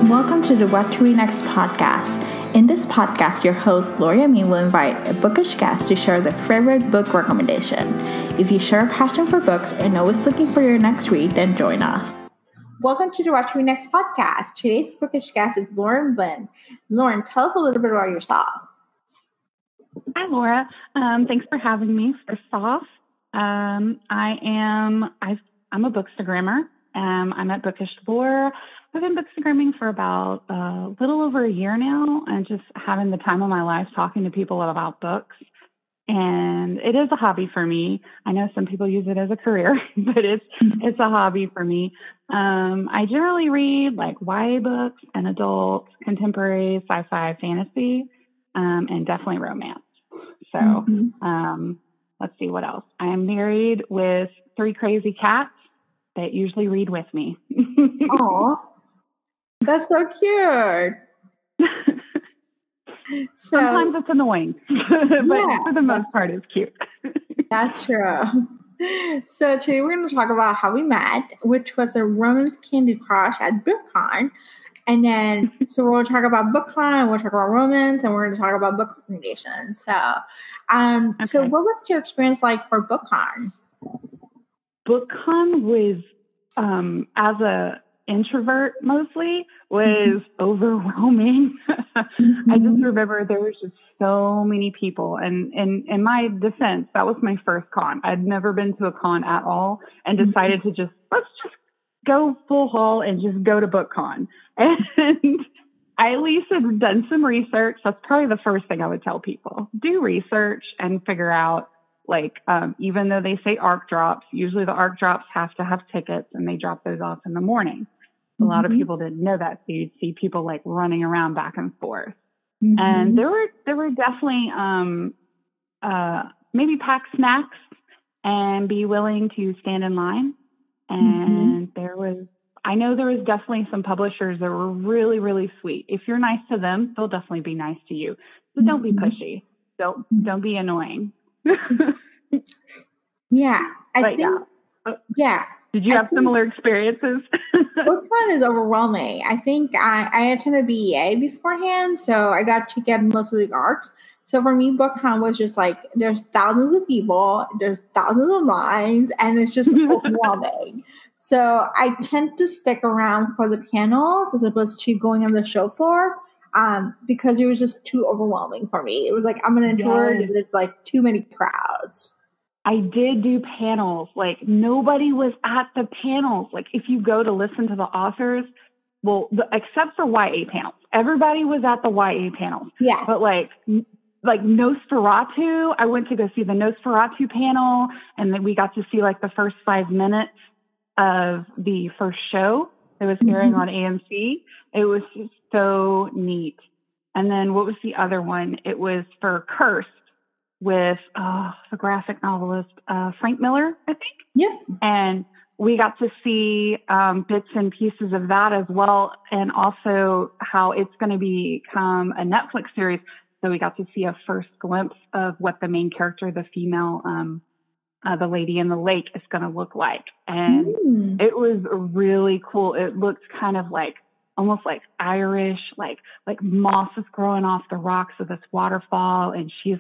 and welcome to the What to Read Next podcast. In this podcast, your host, Gloria Me, will invite a bookish guest to share their favorite book recommendation. If you share a passion for books and always looking for your next read, then join us. Welcome to the What to Read Next podcast. Today's bookish guest is Blinn. Lauren, tell us a little bit about yourself. Hi, Laura. Thanks for having me. First off, I'm a Bookstagrammer. I'm at Bookish Lore. I've been Bookstagramming for about a little over a year now, and just having the time of my life talking to people about books. And it is a hobby for me. I know some people use it as a career, but it's a hobby for me. I generally read like YA books and adult, contemporary, sci-fi, fantasy, and definitely romance. So let's see what else. I am married with 3 crazy cats that usually read with me. Aw, that's so cute. Sometimes it's annoying, but for the most part, it's cute. That's true. So today we're going to talk about how we met, which was a romance candy crush at BookCon. And then, so we'll talk about BookCon, we'll talk about romance, and we're going to talk about book recommendations. So, So what was your experience like for BookCon? BookCon was, as a introvert mostly, was overwhelming. I just remember there was just so many people. And in my defense, that was my first con. I'd never been to a con at all, and decided to let's just go full haul and just go to BookCon. And I at least had done some research. That's probably the first thing I would tell people. Do research and figure out, even though they say ARC drops, usually the ARC drops have to have tickets, and they drop those off in the morning. A lot of people didn't know that. So you'd see people running around back and forth. And there were definitely, maybe pack snacks and be willing to stand in line. And I know there was definitely some publishers that were really, really sweet. If you're nice to them, they'll definitely be nice to you. So don't be pushy. Don't be annoying. Yeah. I think. Did you have similar experiences? BookCon is overwhelming. I think I attended BEA beforehand, so I got to get most of the arcs. So for me, BookCon was just there's thousands of people, there's thousands of lines, and it's just overwhelming. So I tend to stick around for the panels as opposed to going on the show floor, because it was just too overwhelming for me. It was I'm an introvert, and there's too many crowds. I did do panels. Nobody was at the panels. If you go to listen to the authors, except for YA panels, everybody was at the YA panels. Yeah. But Nosferatu, I went to go see the Nosferatu panel, and then we got to see the first 5 minutes of the first show that was airing on AMC. It was just so neat. And then what was the other one? It was for Cursed with the graphic novelist Frank Miller, I think. Yep. And we got to see bits and pieces of that as well, and also how it's going to become a Netflix series. So we got to see a first glimpse of what the main character, the female, the lady in the lake, is going to look like. And it was really cool. It looked kind of almost Irish, like moss is growing off the rocks of this waterfall, and she's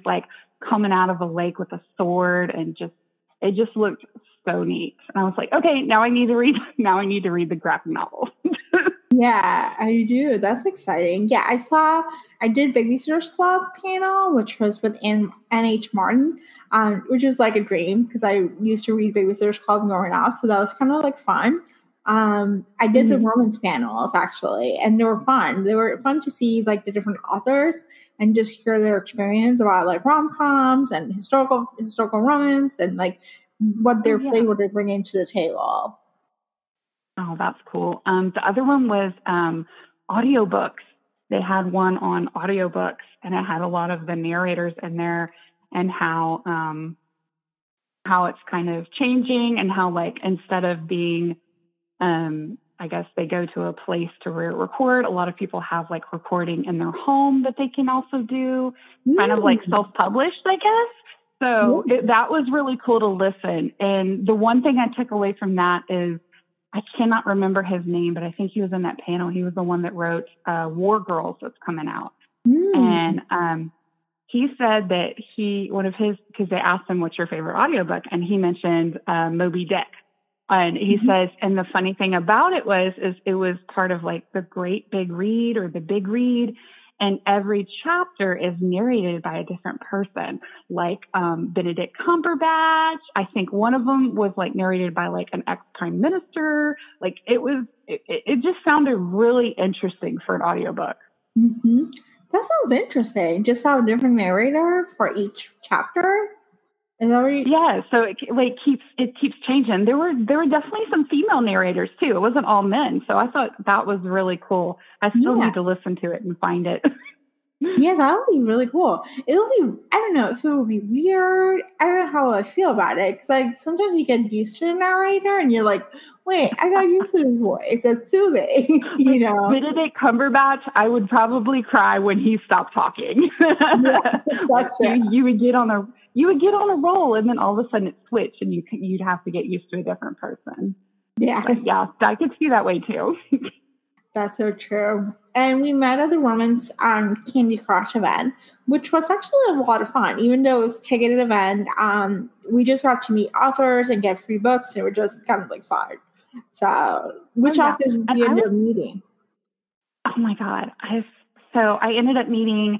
coming out of a lake with a sword, and it just looked so neat. And I was okay, now I need to read the graphic novel. Yeah, I do. That's exciting. Yeah, I did Babysitter's Club panel, which was with N.H. Martin, which is a dream because I used to read Babysitter's Club growing up. So that was kind of fun. I did the romance panels actually, and they were fun. They were fun to see the different authors and just hear their experience about rom-coms and historical romance and what their flavor they bring into the table. Oh, that's cool. The other one was audiobooks. They had one on audiobooks, and it had a lot of the narrators in there, and how it's kind of changing, and how instead of being I guess they go to a place to record. A lot of people have recording in their home that they can also do, kind of self-published, I guess. So that was really cool to listen. And the one thing I took away from that is I cannot remember his name, but I think he was in that panel. He was the one that wrote War Girls that's coming out. And he said that because they asked him, what's your favorite audiobook? And he mentioned Moby Dick. And he says, and the funny thing about it was part of like the Great Big Read or the Big Read. And every chapter is narrated by a different person, like Benedict Cumberbatch. I think one of them was like narrated by like an ex-prime minister. Like it just sounded really interesting for an audiobook. Mm-hmm. That sounds interesting. Just have a different narrator for each chapter. Is that what Yeah, so it keeps changing. There were definitely some female narrators too. It wasn't all men, so I thought that was really cool. I still need to listen to it and find it. Yeah, that would be really cool. It'll be, I don't know if it would be weird. I don't know how I feel about it. Because like sometimes you get used to a narrator and you're like, wait, I got used to this voice. It's soothing, you know. Benedict Cumberbatch, I would probably cry when he stopped talking. Yeah, that's true. You would get on a roll, and then all of a sudden it switched, and you'd have to get used to a different person. Yeah. But yeah, I could see that way too. That's so true. And we met at the Romance Candy Crush event, which was actually a lot of fun. Even though it was a ticketed event, we just got to meet authors and get free books. And it was just kind of like fun. So, which authors did you end up meeting? Oh my God. I ended up meeting,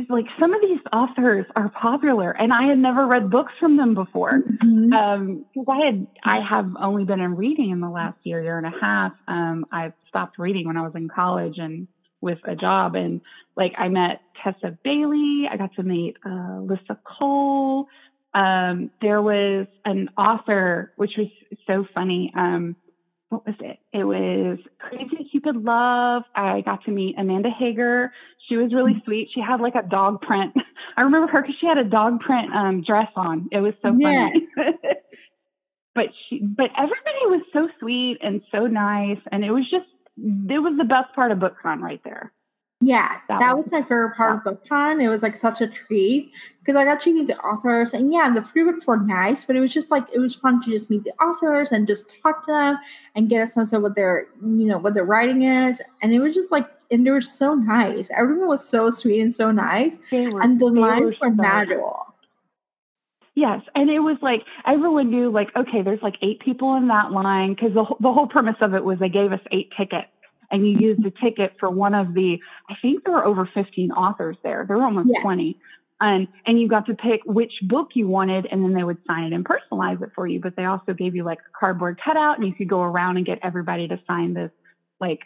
like, some of these authors are popular, and I had never read books from them before. Because I have only been in reading in the last year and a half. I stopped reading when I was in college and with a job. And like, I met Tessa Bailey. I got to meet Lissa Cole. There was an author, which was so funny. What was it? It was Crazy Cupid Love. I got to meet Amanda Hager. She was really sweet. She had like a dog print. I remember her because she had a dog print dress on. It was so funny. But everybody was so sweet and so nice. And it was the best part of BookCon right there. Yeah, that was my favorite part of BookCon. It was like such a treat because I got to meet the authors, and yeah, the free books were nice, but it was just like it was fun to just meet the authors and just talk to them and get a sense of what their writing is, and it was just like, and they were so nice. Everyone was so sweet and so nice, and the lines were magical. Yes, and it was like everyone knew, like, okay, there's like 8 people in that line because the whole premise of it was they gave us 8 tickets. And you used the ticket for one of I think there were over 15 authors there. There were almost 20. And you got to pick which book you wanted, and then they would sign it and personalize it for you. But they also gave you like a cardboard cutout, and you could go around and get everybody to sign this like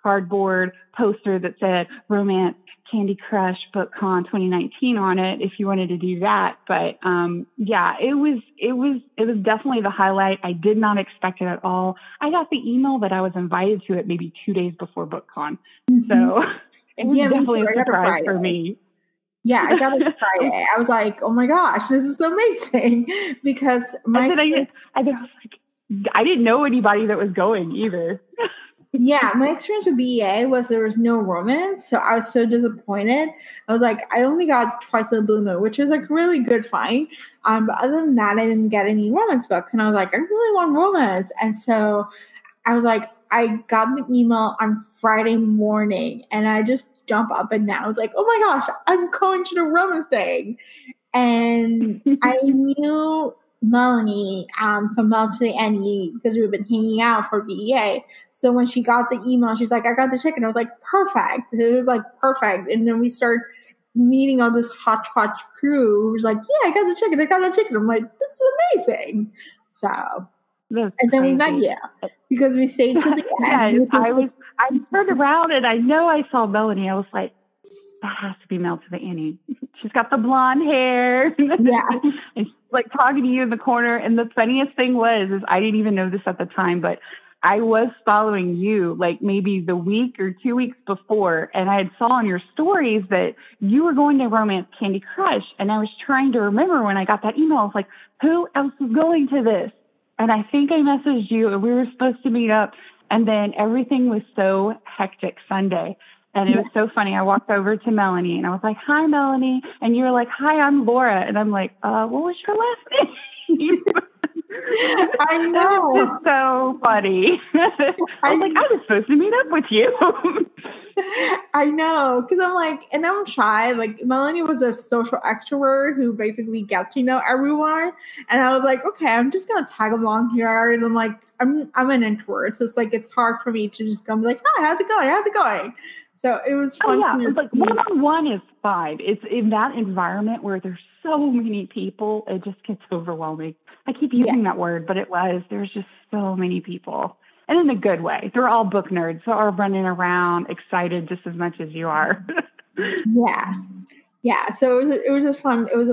cardboard poster that said Romance Candy Crush BookCon 2019 on it if you wanted to do that. But yeah, it was definitely the highlight. I did not expect it at all. I got the email that I was invited to it maybe 2 days before BookCon. So it was definitely a surprise for me. Yeah, I got it Friday. I was like, oh my gosh, this is amazing. Because I was like, I didn't know anybody that was going either. Yeah, my experience with BEA was there was no romance, so I was so disappointed. I was like, I only got Twice the Blue Moon, which was like really good find. But other than that, I didn't get any romance books, and I was like, I really want romance, and so I was like, I got the email on Friday morning, and I just jumped up and down. I was like, oh my gosh, I'm going to the romance thing, and I knew Melanie from Mel to the NE because we've been hanging out for BEA. So when she got the email, she's like, I got the ticket. I was like, perfect. It was like perfect. And then we start meeting all this hodgepodge crew who was like, yeah, I got the ticket. I'm like, this is amazing. So that's and then crazy. We met you because we stayed to the end. I turned around and I know I saw Melanie. I was like, that has to be Mel to the Annie. She's got the blonde hair. Yeah. And she's like talking to you in the corner. And the funniest thing is I didn't even know this at the time, but I was following you like maybe the week or 2 weeks before. And I had saw on your stories that you were going to Romance Candy Crush. And I was trying to remember when I got that email. I was like, who else is going to this? And I think I messaged you and we were supposed to meet up. And then everything was so hectic Sunday. And it was so funny. I walked over to Melanie and I was like, hi, Melanie. And you were like, hi, I'm Laura. And I'm like, what was your last name? I That know. was just so funny. I was like, I was supposed to meet up with you. I know, because I'm like, and I'm shy. Like Melanie was a social extrovert who basically got to know everyone, and I was like, okay, I'm just gonna tag along here. And I'm like, I'm an introvert, so it's like it's hard for me to just go and be like, hi, how's it going? How's it going? So it was fun. Oh yeah, it's like one-on-one is fine. It's in that environment where there's so many people, it just gets overwhelming. I keep using that word, but there's just so many people. And in a good way. They're all book nerds. So are running around excited just as much as you are. Yeah. So it was a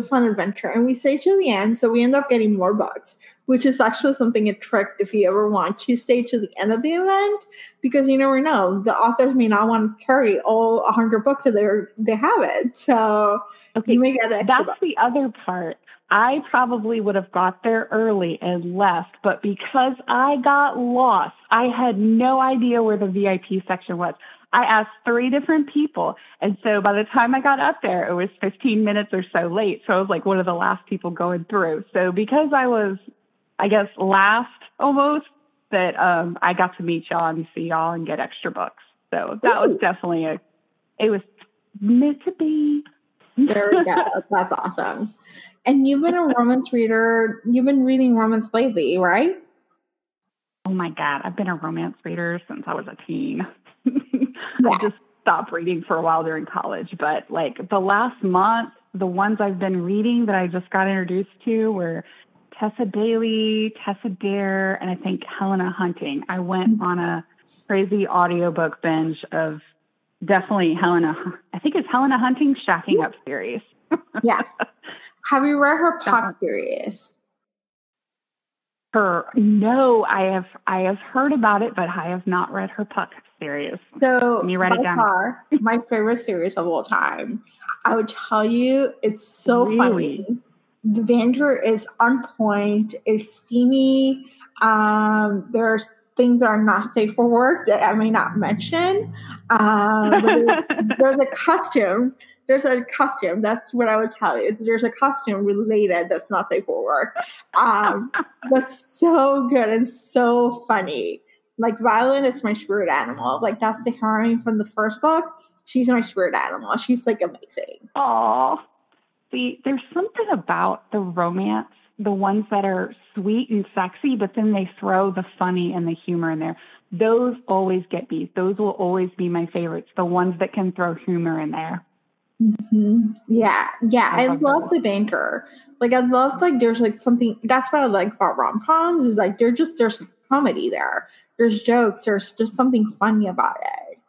fun adventure. And we stayed to the end, so we end up getting more books, which is actually something a trick if you ever want to stay to the end of the event, because you never know. The authors may not want to carry all 100 books that they have it. So you may get extra books. The other part. I probably would have got there early and left, but because I got lost, I had no idea where the VIP section was. I asked 3 different people, and so by the time I got up there, it was 15 minutes or so late. So I was like one of the last people going through. So because I was, I guess, last almost, that I got to meet y'all and see y'all and get extra books. So that was definitely it was meant to be. There we go. That's awesome. And you've been a romance reader. You've been reading romance lately, right? Oh my God. I've been a romance reader since I was a teen. I just stopped reading for a while during college. But like the last month, the ones I've been reading that I just got introduced to were Tessa Daly, Tessa Dare, and I think Helena Hunting. I went on a crazy audiobook binge of definitely Helena. I think it's Helena Hunting's Shacking Up series. Yeah. Have you read her Puck series? No, I have heard about it, but I have not read her Puck series. So Let me write it down. Far, my favorite series of all time. I would tell you, it's so funny. The banter is on point. It's steamy. There's things that are not safe for work that I may not mention. But there's a costume. There's a costume. That's what I would tell you. There's a costume related that's not safe for work. That's so good and so funny. Like Violet is my spirit animal. Like that's the heroine from the first book. She's my spirit animal. She's like amazing. Oh, see, there's something about the romance, the ones that are sweet and sexy, but then they throw the funny and the humor in there. Those always get me. Those will always be my favorites. The ones that can throw humor in there. Mm-hmm. Yeah. I love the banter. Like I love there's like something. That's what I like about rom-coms is like there's comedy there. There's jokes. There's just something funny about it.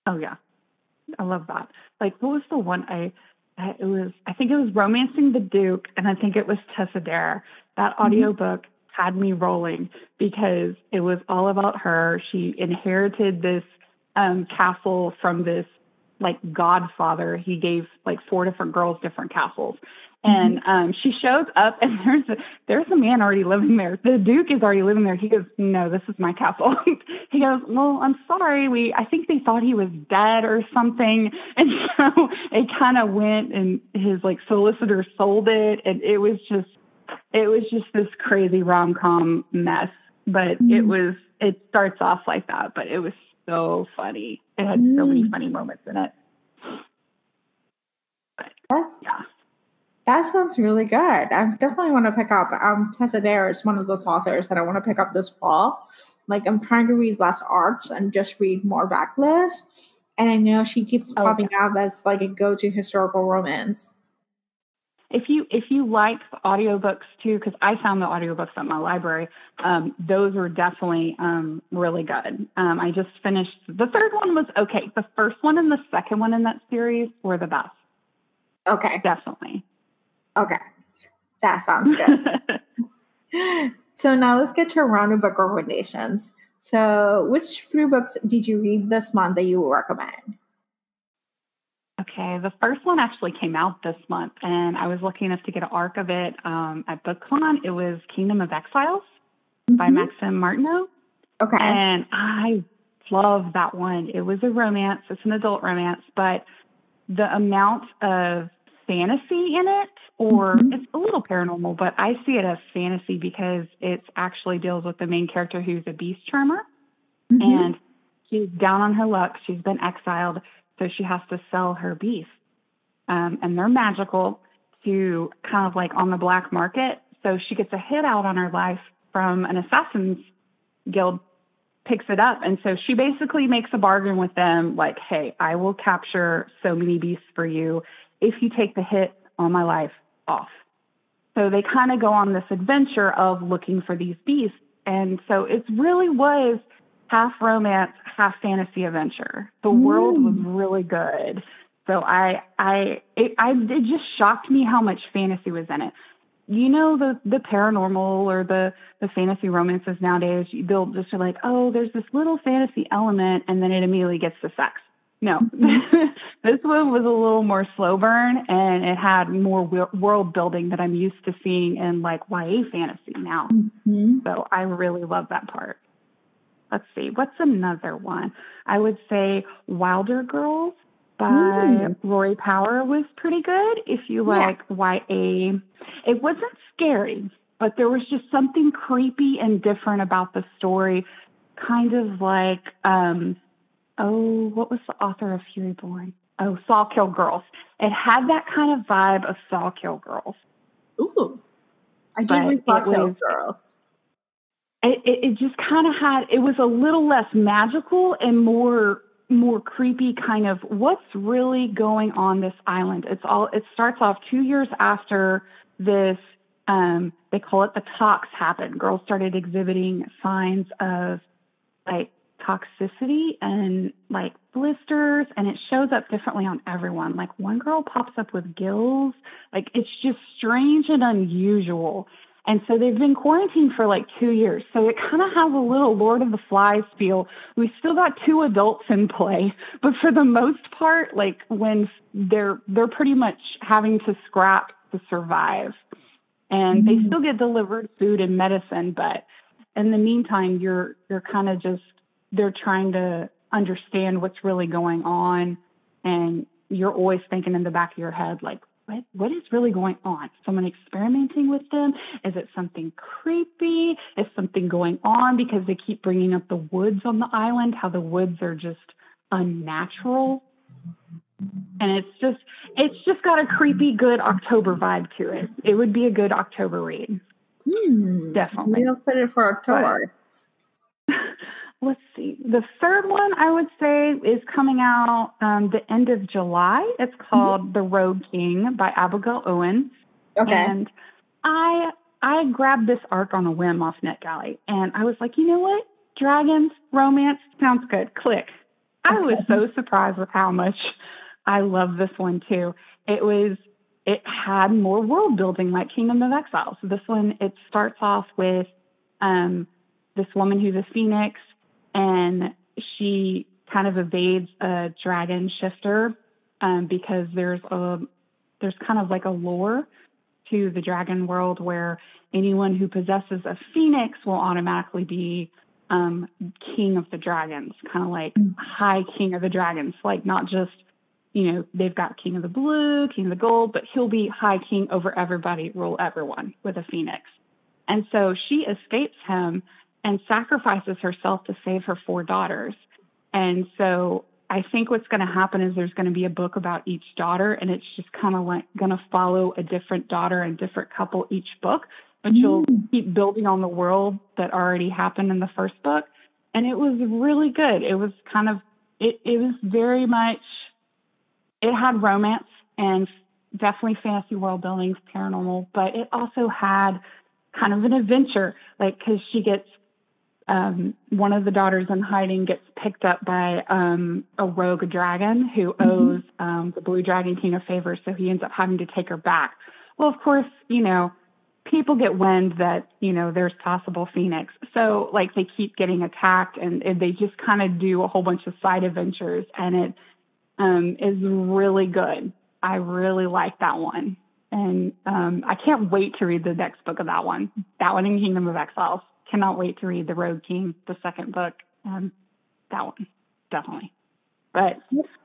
Oh yeah, I love that. Like what was the one I think it was Romancing the Duke, and I think it was Tessa Dare. That audiobook had me rolling because it was all about her. She inherited this castle from this like godfather. He gave like 4 different girls different castles. And she shows up and there's a man already living there. The Duke is already living there. He goes, no, this is my castle. He goes, well, I'm sorry. I think they thought he was dead or something. And so it kind of went and his like solicitor sold it. And it was just this crazy rom-com mess. But it starts off like that, but it was so funny. It had so many funny moments in it. But, yeah. That sounds really good. I definitely want to pick up. Tessa Dare is one of those authors that I want to pick up this fall. Like I'm trying to read less arcs and just read more backlist. And I know she keeps popping up as like a go-to historical romance. If you like audiobooks too, because I found the audiobooks at my library, those were definitely really good. I just finished the third one was okay. The first one and the second one in that series were the best. Okay. Definitely. Okay. That sounds good. So now let's get to a round of book recommendations. So which 3 books did you read this month that you would recommend? Okay, the first one actually came out this month, and I was lucky enough to get an arc of it at BookCon. It was Kingdom of Exiles by Maxim Martineau. Okay. And I love that one. It was a romance. It's an adult romance, but the amount of fantasy in it, or it's a little paranormal, but I see it as fantasy because it actually deals with the main character who's a beast charmer, and she's down on her luck. She's been exiled, so she has to sell her beasts, and they're magical to kind of like on the black market. So she gets a hit out on her life from an assassin's guild, picks it up. And so she basically makes a bargain with them, like, hey, I will capture so many beasts for you if you take the hit on my life off. So they kind of go on this adventure of looking for these beasts. And so it really was half romance, half fantasy adventure. The world was really good. So it just shocked me how much fantasy was in it. You know, the paranormal or the fantasy romances nowadays, they'll just be like, oh, there's this little fantasy element, and then it immediately gets to sex. No, this one was a little more slow burn, and it had more world building that I'm used to seeing in like YA fantasy now. So I really love that part. Let's see, what's another one? I would say Wilder Girls by Rory Power was pretty good. If you like YA, it wasn't scary, but there was just something creepy and different about the story. Kind of like, what was the author of Fury Born? Oh, Saw Kill Girls. It had that kind of vibe of Saw Kill Girls. Ooh, I did read Saw Kill Girls. It just kind of had, it was a little less magical and more creepy, kind of what's really going on this island. It starts off 2 years after this, they call it the tox happened. Girls started exhibiting signs of like toxicity and like blisters, and it shows up differently on everyone. Like one girl pops up with gills. Like it's just strange and unusual. And so they've been quarantined for like 2 years. So it kind of has a little Lord of the Flies feel. We still got 2 adults in play, but for the most part, like when they're pretty much having to scrap to survive, and they still get delivered food and medicine. But in the meantime, you're kind of just, they're trying to understand what's really going on. And you're always thinking in the back of your head, like, what is really going on? Someone experimenting with them? Is it something creepy? Is something going on because they keep bringing up the woods on the island, how the woods are just unnatural? And it's just got a creepy, good October vibe to it. It would be a good October read. Definitely. We'll put it for October. Let's see. The third one I would say is coming out the end of July. It's called The Rogue King by Abigail Owen. Okay. And I grabbed this arc on a whim off NetGalley, and I was like, you know what? Dragons, romance, sounds good. Click. I was so surprised with how much I love this one too. It had more world building like Kingdom of Exiles. This one, it starts off with this woman who's a phoenix, and she kind of evades a dragon shifter because there's kind of like a lore to the dragon world where anyone who possesses a phoenix will automatically be king of the dragons, kind of like high king of the dragons, like not just, they've got king of the blue, king of the gold, but he'll be high king over everybody, rule everyone with a phoenix. And so she escapes him and sacrifices herself to save her 4 daughters. And so I think what's going to happen is there's going to be a book about each daughter, and it's just kind of like going to follow a different daughter and different couple each book, but you'll keep building on the world that already happened in the first book. And it was really good. It was kind of, it was very much, it had romance and definitely fantasy world buildings, paranormal, but it also had kind of an adventure, like, because she gets, one of the daughters in hiding gets picked up by a rogue dragon who owes the Blue Dragon King a favor, so he ends up having to take her back. Well, of course, people get wind that, there's possible phoenix. So, like, they keep getting attacked, and they just kind of do a whole bunch of side adventures, and it is really good. I really like that one. And I can't wait to read the next book of that one. That one in Kingdom of Exiles. Cannot wait to read The Rogue King, the second book. That one, definitely. But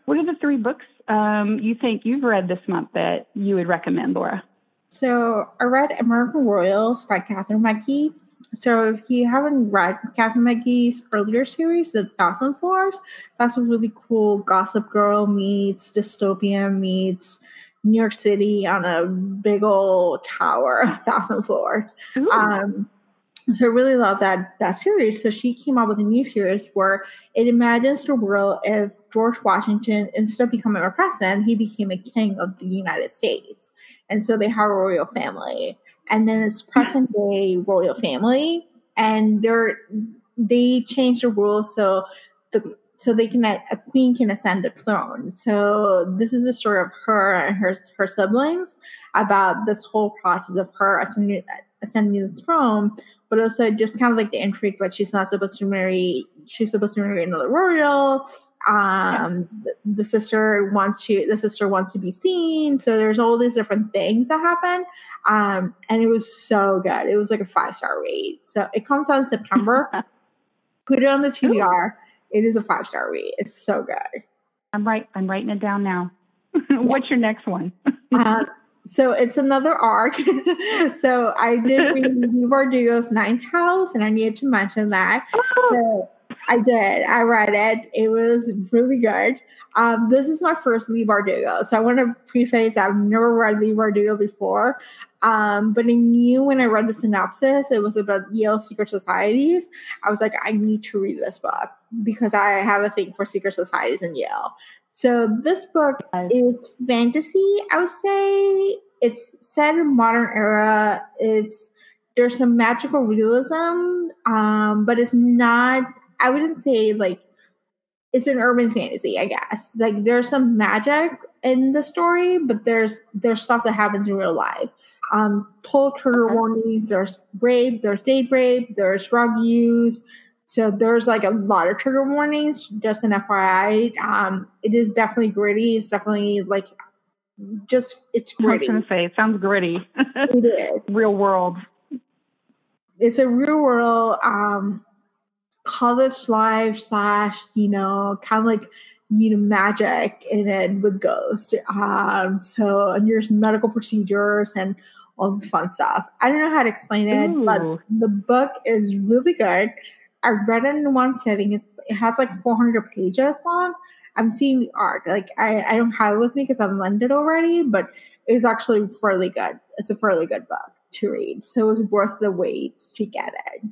what are the 3 books you think you've read this month that you would recommend, Laura? So I read American Royals by Catherine McGee. So if you haven't read Catherine McGee's earlier series, The Thousand Floors, that's a really cool Gossip Girl meets dystopia meets New York City on a big old tower, 1,000 floors. So I really love that series. So she came out with a new series where it imagines the world if George Washington, instead of becoming a president, he became a king of the United States. And so they have a royal family. And then it's present day royal family. And they change the rules so a queen can ascend the throne. So this is the story of her and her siblings about this whole process of her ascending the throne. But also just kind of like the intrigue, like she's supposed to marry another royal. The sister wants to be seen. So there's all these different things that happen. And it was so good. It was like a 5-star read. So it comes out in September. Put it on the TBR. It is a 5-star read. It's so good. I'm writing it down now. What's your next one? So it's another arc. So I did read Lee Bardugo's Ninth House, and I needed to mention that. So I did. I read it. It was really good. This is my first Lee Bardugo. So I want to preface that I've never read Lee Bardugo before. But I knew when I read the synopsis, it was about Yale secret societies. I was like, I need to read this book because I have a thing for secret societies in Yale. So this book is fantasy, I would say. It's set in modern era. There's some magical realism, but it's not, I wouldn't say like, it's an urban fantasy, I guess. Like there's some magic in the story, but there's stuff that happens in real life. Total trigger warnings, there's rape, there's date rape, there's drug use. So there's like a lot of trigger warnings, just an FYI. It is definitely gritty. It's definitely like, it's gritty. I was going to say, it sounds gritty. It is. Real world. It's a real world college life / kind of like, magic in it with ghosts. And there's medical procedures and all the fun stuff. I don't know how to explain it, but the book is really good. I read it in one sitting. It has like 400 pages long. I'm seeing the arc. Like I don't have it with me because I've lent it already, but it's actually fairly good. It's a fairly good book to read. So it was worth the wait to get it.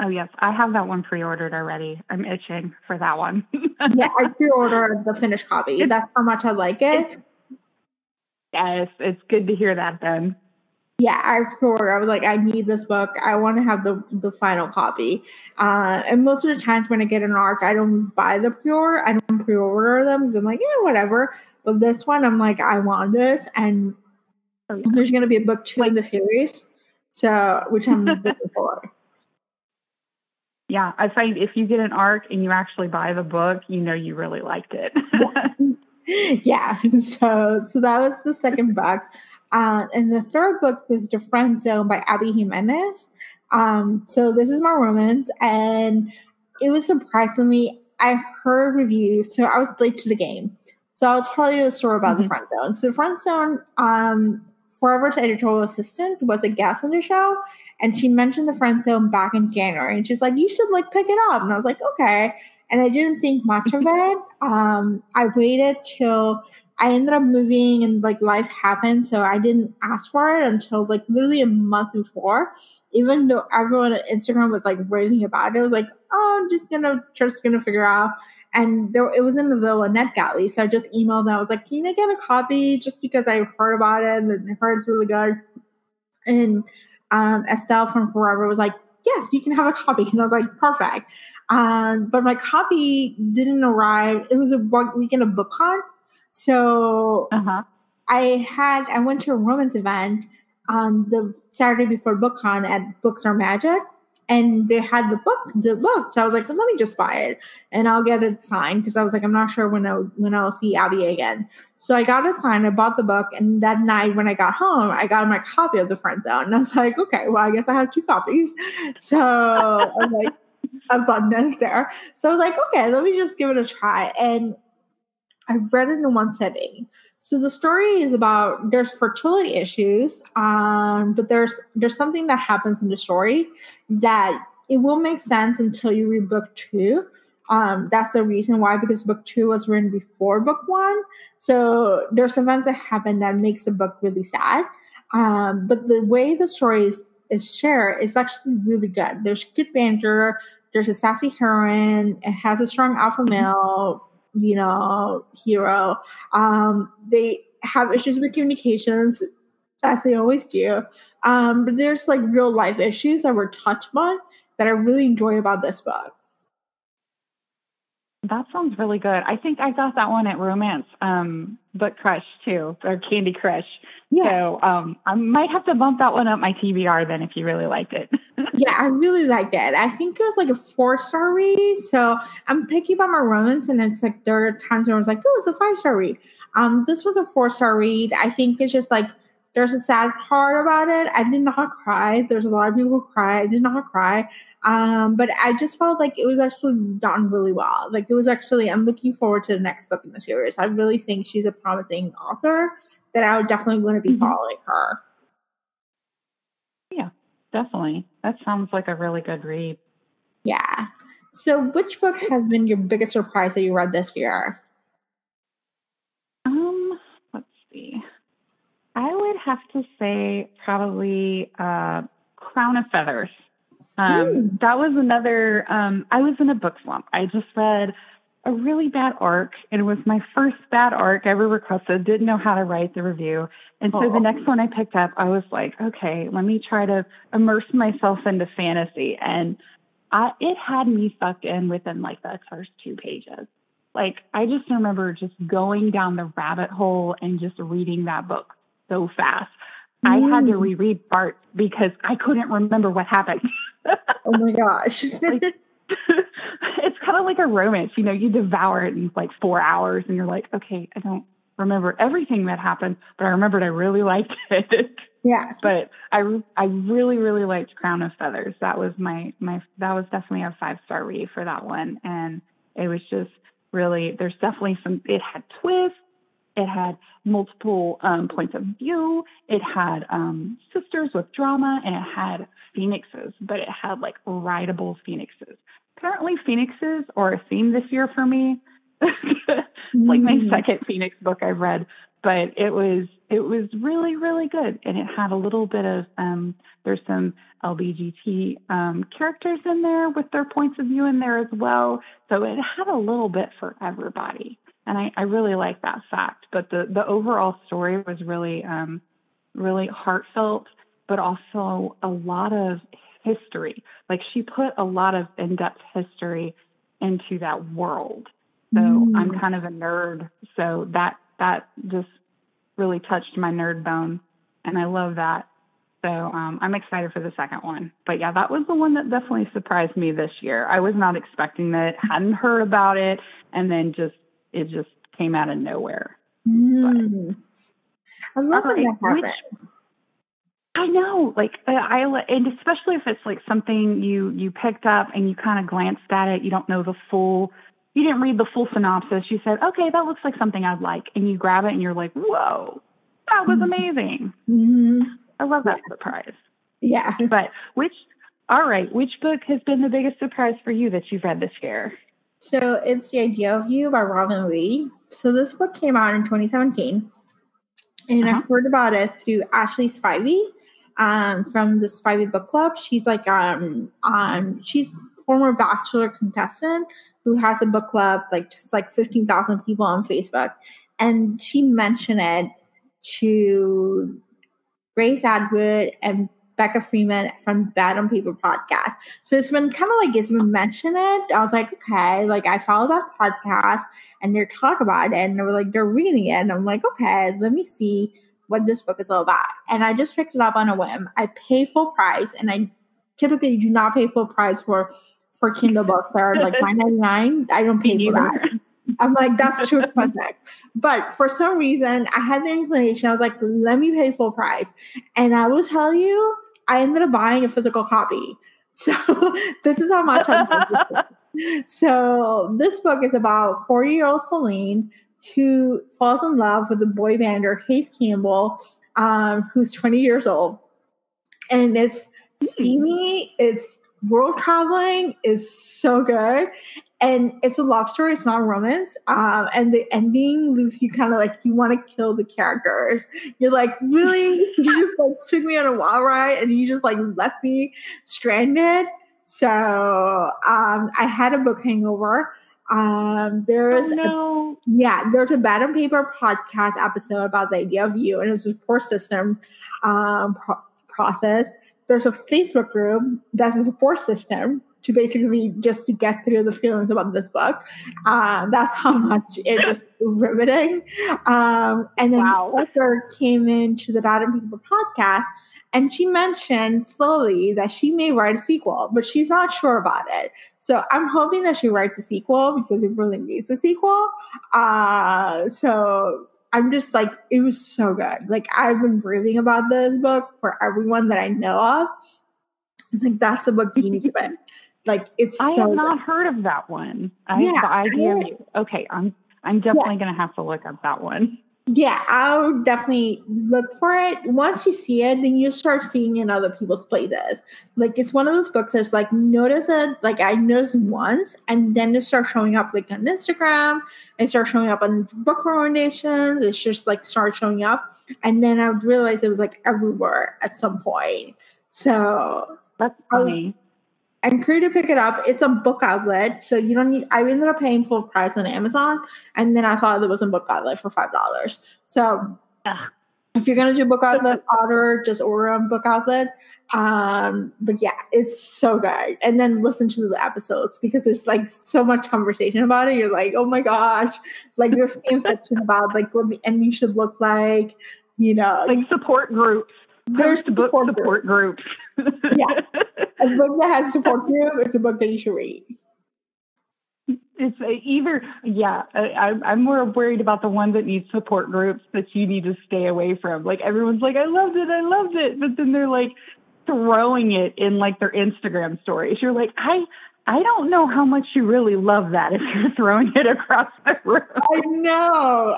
Oh yes, I have that one pre-ordered already. I'm itching for that one. Yeah, I pre-ordered the finished copy. That's how much I like it. Yes, it's good to hear that then. Yeah, I pre-ordered. I was like, I need this book. I want to have the final copy. And most of the times when I get an arc, I don't buy the pre-order. I don't pre-order them because I'm like, yeah, whatever. But this one, I'm like, I want this. And there's going to be a book 2 in the series, which I'm looking for. Yeah, I find if you get an arc and you actually buy the book, you really liked it. Yeah. So that was the second book. And the third book is The Friend Zone by Abby Jimenez. So this is my romance, and it was surprisingly, I heard reviews, so I was late to the game. So I'll tell you a story about The Friend Zone. So The Friend Zone, Forever's editorial assistant was a guest on the show, and she mentioned The Friend Zone back in January, and she's like, you should pick it up. And I was like, okay. And I didn't think much of it. I waited till I ended up moving and life happened. So I didn't ask for it until literally a month before, even though everyone on Instagram was raving about it. I was like, oh, I'm just gonna figure out. And it was in the Villa NetGalley. So I just emailed them. I was like, can I get a copy just because I heard about it and I heard it's really good. And Estelle from Forever was like, yes, you can have a copy. And I was like, perfect. But my copy didn't arrive. It was a weekend of BookCon. So I went to a romance event the Saturday before BookCon at Books Are Magic, and they had the book. So I was like, well, let me just buy it and I'll get it signed because I was like, I'm not sure when I'll see Abby again. So I got it signed. I bought the book, and that night when I got home, I got my copy of The Friend Zone, and I was like, okay, well, I guess I have 2 copies. So I was like, abundance there. So I was like, okay, let me just give it a try. And I read it in one sitting. So the story is about there's fertility issues, but there's something that happens in the story that it will make sense until you read book 2. That's the reason why, because book 2 was written before book 1. So there's events that happen that makes the book really sad. But the way the story is shared is actually really good. There's good banter. There's a sassy heroine. It has a strong alpha male, hero. They have issues with communications, as they always do. But there's like real life issues that were touched on that I really enjoy about this book. That sounds really good. I think I got that one at Romance Book Crush too, or Candy Crush. Yeah. So I might have to bump that one up my TBR then if you really liked it. Yeah, I really liked it. I think it was like a 4-star read. So I'm picky about my romance, and it's like there are times where I was like, oh, it's a 5-star read. This was a 4-star read. I think it's just like there's a sad part about it. I did not cry. There's a lot of people who cry. I did not cry. But I just felt like it was actually done really well. Like it was actually, I'm looking forward to the next book in the series. I really think she's a promising author that I would definitely want to be following her. Yeah, definitely. That sounds like a really good read. Yeah. So which book has been your biggest surprise that you read this year? Let's see. I would have to say probably Crown of Feathers. That was another, I was in a book slump. I just read a really bad arc. It was my first bad arc I ever requested, didn't know how to write the review. And so the next one I picked up, I was like, okay, let me try to immerse myself into fantasy. And it had me sucked in within like the first 2 pages. Like, I just remember just going down the rabbit hole and just reading that book so fast. I had to reread parts because I couldn't remember what happened. Oh my gosh. Like, it's kind of like a romance, you devour it in like 4 hours and you're like, okay, I don't remember everything that happened, but I remembered I really liked it. Yeah. But I really, really liked Crown of Feathers. That was that was definitely a 5-star read for that one. And it was just really, there's definitely it had twists. It had multiple points of view. It had sisters with drama, and it had phoenixes, but it had like rideable phoenixes. Apparently phoenixes are a theme this year for me. Like my second Phoenix book I've read, but it was really, really good. And it had a little bit of, there's some LGBT characters in there with their points of view in there as well. So it had a little bit for everybody. And I really like that fact. But the overall story was really, really heartfelt, but also a lot of history. Like she put a lot of in-depth history into that world. So I'm kind of a nerd. So that just really touched my nerd bone. And I love that. So I'm excited for the second one. But yeah, that was the one that definitely surprised me this year. I was not expecting that, hadn't heard about it, and then it just came out of nowhere. I love when that happens. I know, like, and especially if it's like something you picked up and you kind of glanced at it, you don't know you didn't read the full synopsis. You said, okay, that looks like something I'd like. And you grab it and you're like, whoa, that was amazing. I love that surprise. Yeah. But which book has been the biggest surprise for you that you've read this year? So it's The Idea of You by Robin Lee. So this book came out in 2017. And I heard about it through Ashley Spivey from the Spivey Book Club. She's like she's former Bachelor contestant who has a book club, like just like 15,000 people on Facebook. And she mentioned it to Grace Atwood and Becca Freeman from Bad on Paper podcast. So it's been mentioned it. I was like, okay, like I follow that podcast and they're talking about it and they're reading it. And I'm like, okay, let me see what this book is all about. And I just picked it up on a whim. I pay full price, and I typically do not pay full price for Kindle books that are like $9.99. I don't pay for that. I'm like, that's too expensive. But for some reason, I had the inclination. I was like, let me pay full price. And I will tell you, I ended up buying a physical copy. So this is how much I love this book. So this book is about 40-year-old Celine who falls in love with the boy bander Hayes Campbell, who's 20 years old. And it's steamy, it's world traveling, is so good. And it's a love story, it's not a romance. And the ending leaves you kind of like you want to kill the characters. You're like, really? You just like took me on a wild ride and you just like left me stranded. So I had a book hangover. There's there's a Bad on Paper podcast episode about the idea of you, and it's a support system process. There's a Facebook group that's a support system to basically just to get through the feelings about this book. That's how much it just riveting. And then the author came into the Bad on Paper podcast, and she mentioned slowly that she may write a sequel, but she's not sure about it. So I'm hoping that she writes a sequel because it really needs a sequel. So I'm just like, it was so good. Like, I've been raving about this book for everyone that I know of. Like, that's the book you need to read. Like, it's I so have not good. heard of that one. The idea of you. Okay, I'm definitely going to have to look up that one. Yeah, I would definitely look for it. Once you see it, then you start seeing in other people's places. Like, it's one of those books that's like, notice it, like I noticed once, and then it starts showing up like on Instagram, it starts showing up on book recommendations, it's just like started showing up. And then I realized it was like everywhere at some point. So that's funny. I encourage you to pick it up. It's a book outlet, so you don't need. I ended up paying full price on Amazon, and then I saw there was a book outlet for $5. So if you're gonna do book outlet, just order on book outlet. But yeah, it's so good. And then listen to the episodes because there's like so much conversation about it. You're like, oh my gosh, like there's fan fiction about like what the ending should look like. You know, like support groups. There's book support groups. Yeah. A book that has a support group, it's a book that you should read. It's I'm more worried about the ones that need support groups that you need to stay away from. Like, everyone's like, I loved it. But then they're like throwing it in like their Instagram stories. You're like, I don't know how much you really love that if you're throwing it across the room. I know.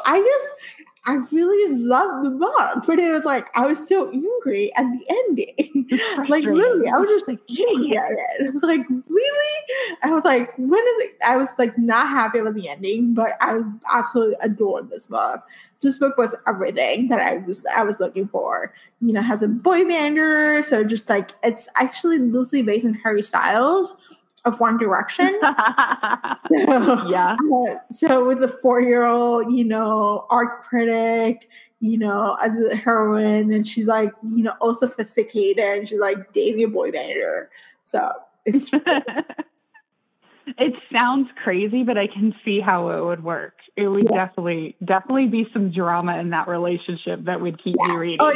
I really loved the book, but it was like I was so angry at the ending. Like, literally, I was just like angry at it. It was like, really? I was like, when is it? I was like not happy with the ending, but I absolutely adored this book. This book was everything that I was looking for. You know, it has a boy bander, so just like it's actually loosely based on Harry Styles of One Direction. So with the 4-year-old, you know, art critic, you know, as a heroine, and she's like, you know, all sophisticated, and she's like dating a boy bander. So it's it sounds crazy, but I can see how it would work. It would definitely be some drama in that relationship that would keep me reading. Oh,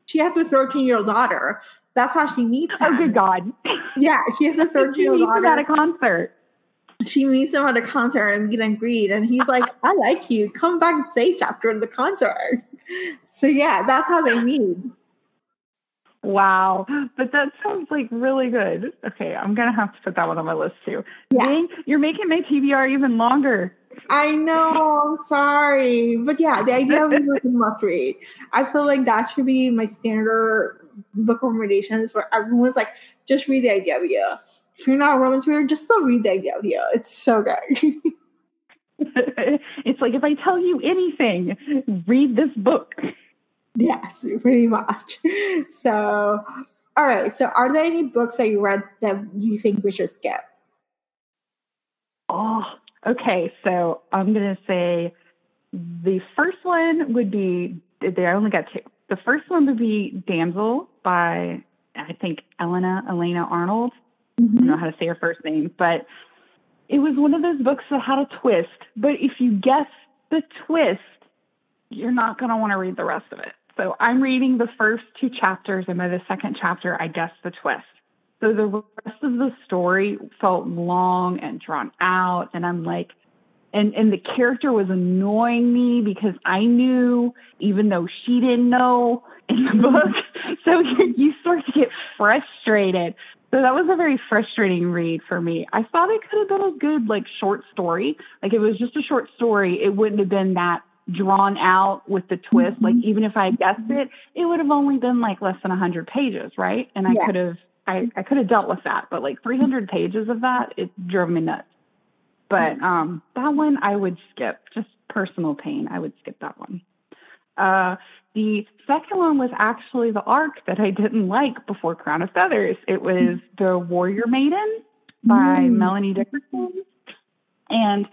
she has a 13-year-old daughter. That's how she meets him. Oh, good God. Yeah, she has a 13-year-old daughter. At a concert. She meets him at a concert and meet and greet, and he's like, I like you. Come back safe after the concert. So, yeah, that's how they meet. Wow. But that sounds like really good. Okay, I'm going to have to put that one on my list, too. Yeah. Dang, you're making my TBR even longer. I know, I'm sorry. But yeah, the idea of it was a must read. I feel like that should be my standard book recommendations where everyone's like, just read The Idea of You. If you're not a romance reader, just still read The Idea of You. It's so good. It's like, if I tell you anything, read this book. Yes, pretty much. So, all right. So are there any books that you read that you think we should skip? Oh, okay. So I'm going to say the first one would be, I only got two. The first one would be Damsel by, I think, Elena Arnold. Mm-hmm. I don't know how to say her first name, but it was one of those books that had a twist. But if you guess the twist, you're not going to want to read the rest of it. So I'm reading the first two chapters, and by the second chapter, I guessed the twist. So the rest of the story felt long and drawn out, and I'm like, and the character was annoying me because I knew, even though she didn't know in the book. So you start to get frustrated. So that was a very frustrating read for me. I thought it could have been a good, like, short story. Like, if it was just a short story, it wouldn't have been that drawn out with the twist. Like, even if I had guessed it, it would have only been, like, less than 100 pages, right? And I could have dealt with that. But, like, 300 pages of that, it drove me nuts. But that one I would skip. Just personal pain. I would skip that one. The second one was actually the arc that I didn't like before Crown of Feathers. It was The Warrior Maiden by Melanie Dickerson. And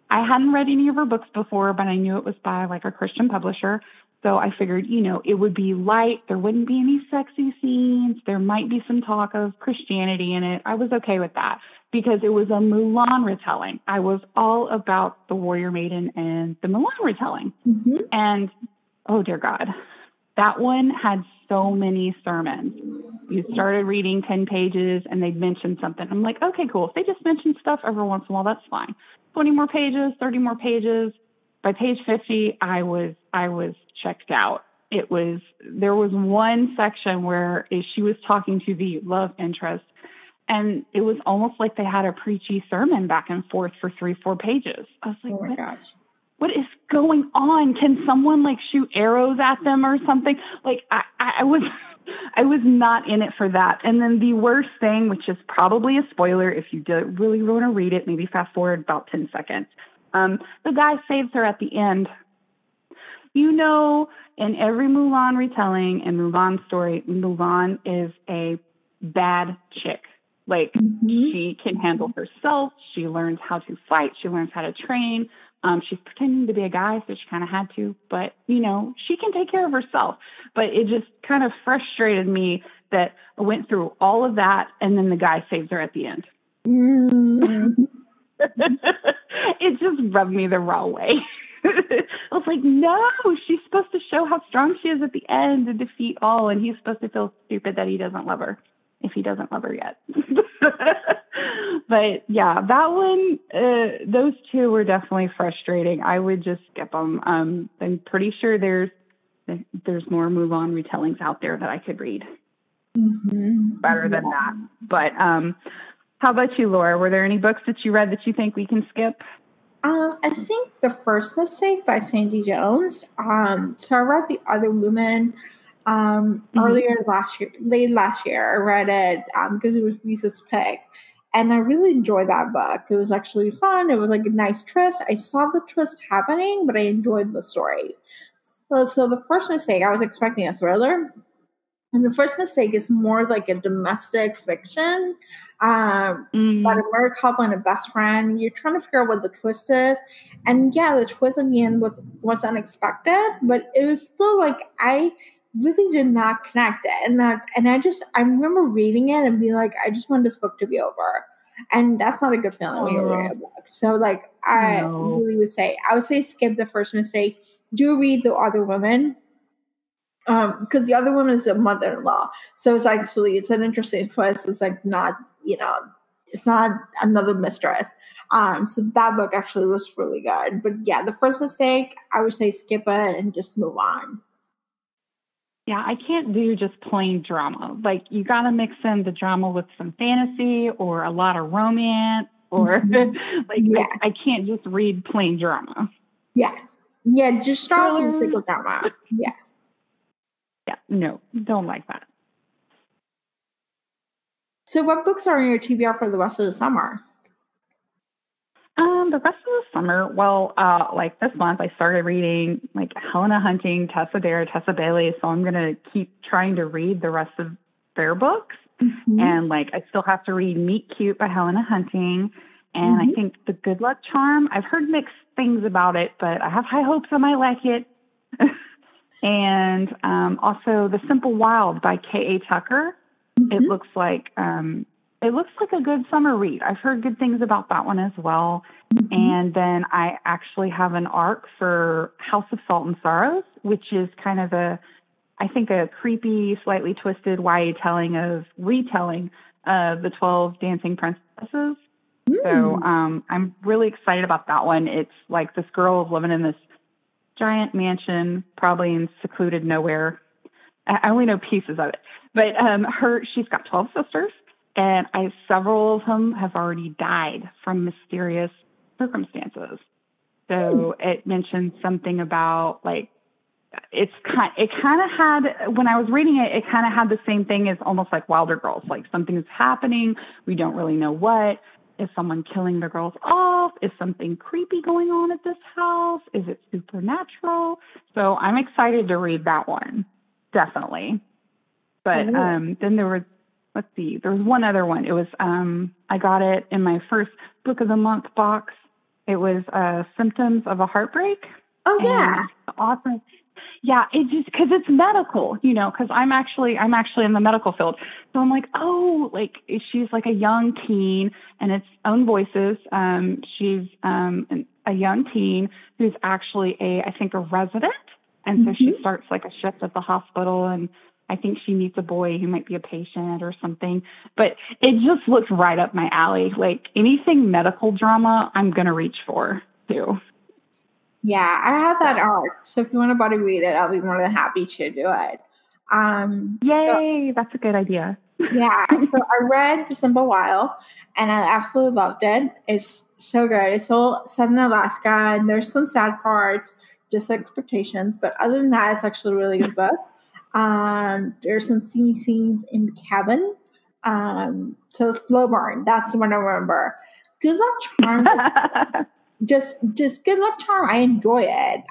I hadn't read any of her books before, but I knew it was by like a Christian publisher. So I figured, you know, it would be light. There wouldn't be any sexy scenes. There might be some talk of Christianity in it. I was okay with that because it was a Mulan retelling. I was all about The Warrior Maiden and the Mulan retelling. And oh, dear God, that one had so many sermons. You started reading 10 pages and they'd mention something. I'm like, okay, cool. If they just mention stuff every once in a while, that's fine. 20 more pages, 30 more pages. By page 50, I was checked out. There was one section where she was talking to the love interest, and it was almost like they had a preachy sermon back and forth for 3-4 pages. I was like, oh my gosh. What is going on? Can someone like shoot arrows at them or something? Like I was not in it for that. And then the worst thing, which is probably a spoiler if you do really want to read it, maybe fast forward about 10 seconds. The guy saves her at the end. You know, in every Mulan retelling and Mulan story, Mulan is a bad chick. Like she can handle herself. She learns how to fight. She learns how to train. She's pretending to be a guy, so she kind of had to, but, you know, she can take care of herself. But it just kind of frustrated me that I went through all of that, and then the guy saves her at the end. It just rubbed me the wrong way. I was like, no, she's supposed to show how strong she is at the end and defeat all, and he's supposed to feel stupid that he doesn't love her, if he doesn't love her yet. But yeah, that one, those two were definitely frustrating. I would just skip them. I'm pretty sure there's more Mulan retellings out there that I could read better than that. But how about you, Laura? Were there any books that you read that you think we can skip? I think The First Mistake by Sandy Jones. So I read The Other Woman earlier late last year. I read it because it was Reese's pick. And I really enjoyed that book. It was actually fun. It was like a nice twist. I saw the twist happening, but I enjoyed the story. So The First Mistake, I was expecting a thriller. And The First Mistake is more like a domestic fiction about a married couple and a best friend. You're trying to figure out what the twist is. And yeah, the twist in the end was unexpected, but it was still like I really did not connect it. And I remember reading it and being like, I just want this book to be over. And that's not a good feeling when you're reading a book. So like I would say skip The First Mistake. Do read The Other Woman. Because the other woman is a mother-in-law. So it's an interesting twist. It's like not, it's not another mistress. So that book actually was really good. But yeah, The First Mistake, I would say skip it and just move on. Yeah, I can't do just plain drama. Like, you got to mix in the drama with some fantasy or a lot of romance or I can't just read plain drama. Yeah. Yeah, just start with single drama. Yeah. Yeah, no, don't like that. So what books are on your TBR for the rest of the summer? The rest of the summer, well, like this month, I started reading like Helena Hunting, Tessa Dare, Tessa Bailey. So I'm going to keep trying to read the rest of their books. And like, I still have to read Meet Cute by Helena Hunting. And I think The Good Luck Charm, I've heard mixed things about it, but I have high hopes I might like it. And also The Simple Wild by K.A. Tucker. It looks like a good summer read. I've heard good things about that one as well. And then I actually have an arc for House of Salt and Sorrows, which is kind of a creepy, slightly twisted YA retelling of the 12 Dancing Princesses. So I'm really excited about that one. It's like this girl is living in this giant mansion, probably in secluded nowhere. I only know pieces of it. But she's got 12 sisters, and several of them have already died from mysterious circumstances. So it mentioned something about like, it kind of had, when I was reading it, it kind of had the same thing as almost like Wilder Girls. Like something is happening. We don't really know what. Is someone killing the girls off? Is something creepy going on at this house? Is it supernatural? So I'm excited to read that one. Definitely. But then there was, there was one other one. It was, I got it in my first Book of the Month box. It was Symptoms of a Heartbreak. Oh, yeah. The author, yeah, it just, because it's medical, you know, because I'm actually in the medical field. So I'm like, oh, like she's like a young teen, and it's Own Voices. She's a young teen who's actually I think a resident. And so she starts like a shift at the hospital, and I think she meets a boy who might be a patient or something. But it just looks right up my alley. Like anything medical drama, I'm going to reach for too. Yeah, I have that arc. So if you want to read it, I'll be more than happy to do it. Yay, that's a good idea. Yeah, so I read The Simple While, and I absolutely loved it. It's so good. It's all set in Alaska, and there's some sad parts, just expectations. But other than that, it's actually a really good book. There's some steamy scenes in the cabin. So slow burn. That's the one I remember. Good Luck Charm. just Good Luck Charm. I enjoy it.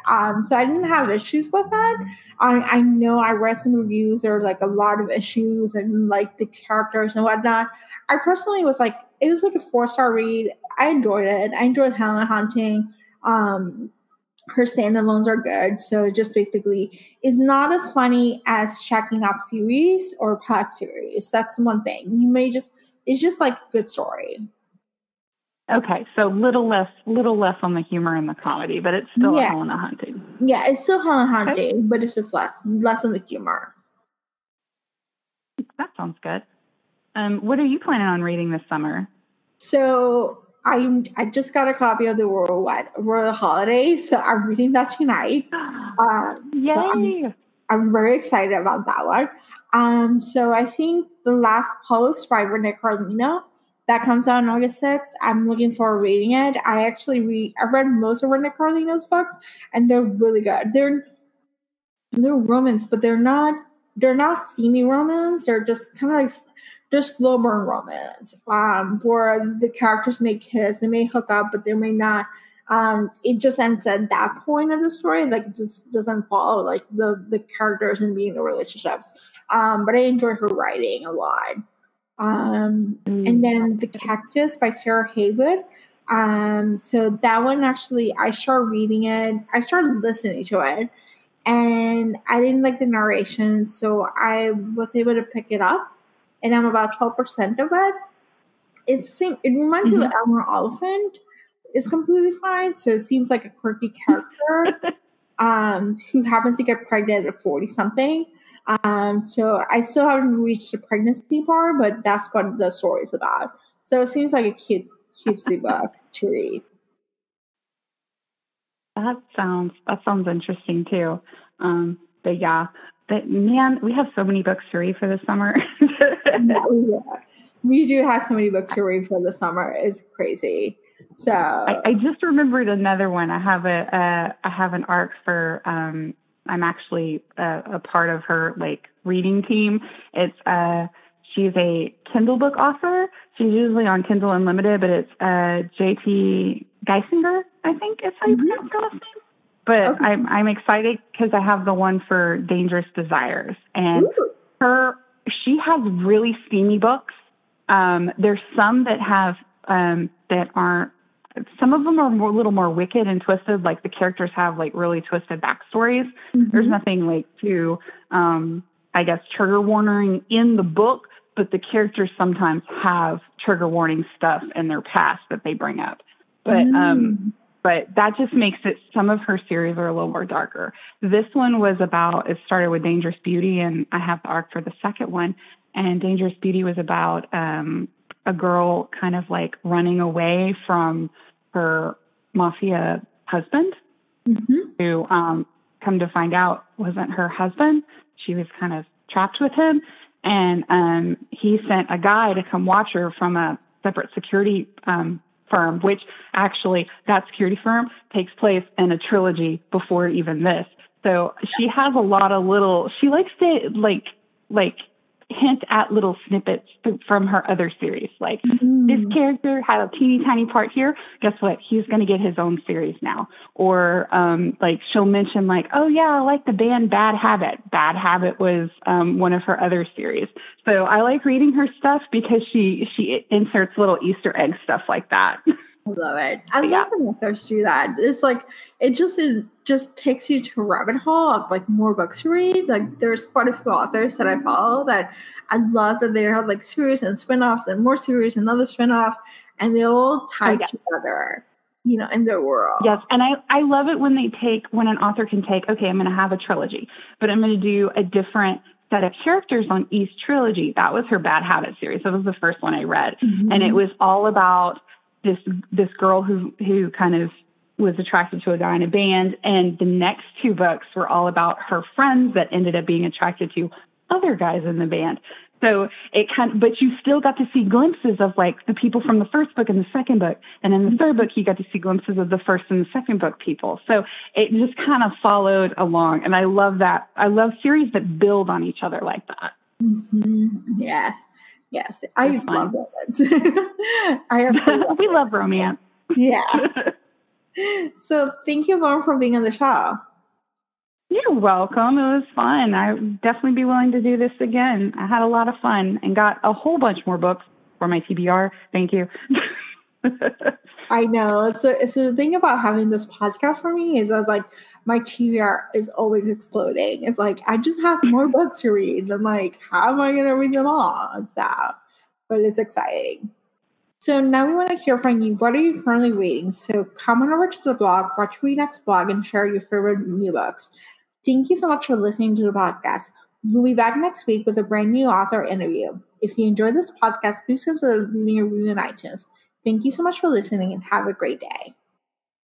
So I didn't have issues with that. I know I read some reviews. There were like a lot of issues and like the characters and whatnot. I personally was like, it was like a 4-star read. I enjoyed it. I enjoyed Helen Hunting. Her standalones are good. So it just basically is not as funny as Shacking Up series or Pot series. That's one thing. It's just like good story. Okay, so little less on the humor and the comedy, but it's still Helena Hunting. Yeah, it's still Helena Hunting, but it's just less on the humor. That sounds good. What are you planning on reading this summer? So I just got a copy of the Royal Holiday, so I'm reading that tonight. Yay! So I'm very excited about that one. So I think The Last Post by Renee Carlino, that comes out on August 6th. I'm looking forward to reading it. I read most of Renee Carlino's books, and they're really good. They're romance, but they're not steamy romance. They're just kind of like just slow burn romance, where the characters may kiss, they may hook up, but they may not. It just ends at that point of the story. Like it just doesn't follow like the characters and being in a relationship. But I enjoy her writing a lot. And then The Cactus by Sarah Haywood. So that one actually, I started reading it. I started listening to it, and I didn't like the narration, so I was able to pick it up, and I'm about 12% of it. It reminds me of Elmer Oliphant. It's completely fine. So it seems like a quirky character who happens to get pregnant at 40-something. So I still haven't reached the pregnancy part, but that's what the story is about. So it seems like a cutesy book to read. That sounds interesting too. But yeah, man, we have so many books to read for the summer. We do have so many books to read for the summer. It's crazy. So I just remembered another one. I have an arc for. I'm actually a part of her like reading team. It's she's a Kindle book author. She's usually on Kindle Unlimited, but it's J.T. Geisinger, I think is how you pronounce her last name. But okay. I'm excited because I have the one for Dangerous Desires, and she has really steamy books. There's some that have that aren't. Some of them are a little more wicked and twisted. Like the characters have like really twisted backstories. There's nothing like too, I guess, trigger warning in the book, but the characters sometimes have trigger warning stuff in their past that they bring up. But that just makes it, some of her series are a little more darker. This one it started with Dangerous Beauty, and I have the arc for the second one. And Dangerous Beauty was about a girl kind of like running away from her mafia husband, who come to find out wasn't her husband. She was kind of trapped with him. And he sent a guy to come watch her from a separate security firm, which actually that security firm takes place in a trilogy before even this. So she has a lot of she likes to like hint at little snippets from her other series. Like this character had a teeny tiny part here. Guess what? He's going to get his own series now. Or like she'll mention like, oh yeah, I like the band Bad Habit. Bad Habit was one of her other series. So I like reading her stuff because she inserts little Easter egg stuff like that. I love it. I love when authors do that. It's like it just takes you to a rabbit hole of like more books to read. Like there's quite a few authors that I follow that I love that they have like series and spinoffs and more series and another spinoff, and they all tie together, you know, in their world. Yes, and I love it when an author can take, okay, I'm going to have a trilogy, but I'm going to do a different set of characters on each trilogy. That was her Bad Habit series. That was the first one I read, and it was all about this girl who kind of was attracted to a guy in a band, and the next two books were all about her friends that ended up being attracted to other guys in the band. So but you still got to see glimpses of like the people from the first book and the second book, and in the third book you got to see glimpses of the first and the second book people. So it just kind of followed along, and I love that. I love series that build on each other like that. Yes, I love it. We love romance. Yeah. So thank you, Lauren, for being on the show. You're welcome. It was fun. I would definitely be willing to do this again. I had a lot of fun and got a whole bunch more books for my TBR. Thank you. I know. It's the thing about having this podcast for me is that like my TBR is always exploding. It's like I just have more books to read. I'm like, how am I going to read them all? But it's exciting. So now we want to hear from you. What are you currently reading? So come on over to the blog, watch Read Next blog, and share your favorite new books. Thank you so much for listening to the podcast. We'll be back next week with a brand new author interview. If you enjoyed this podcast, please consider leaving a review on iTunes. Thank you so much for listening and have a great day.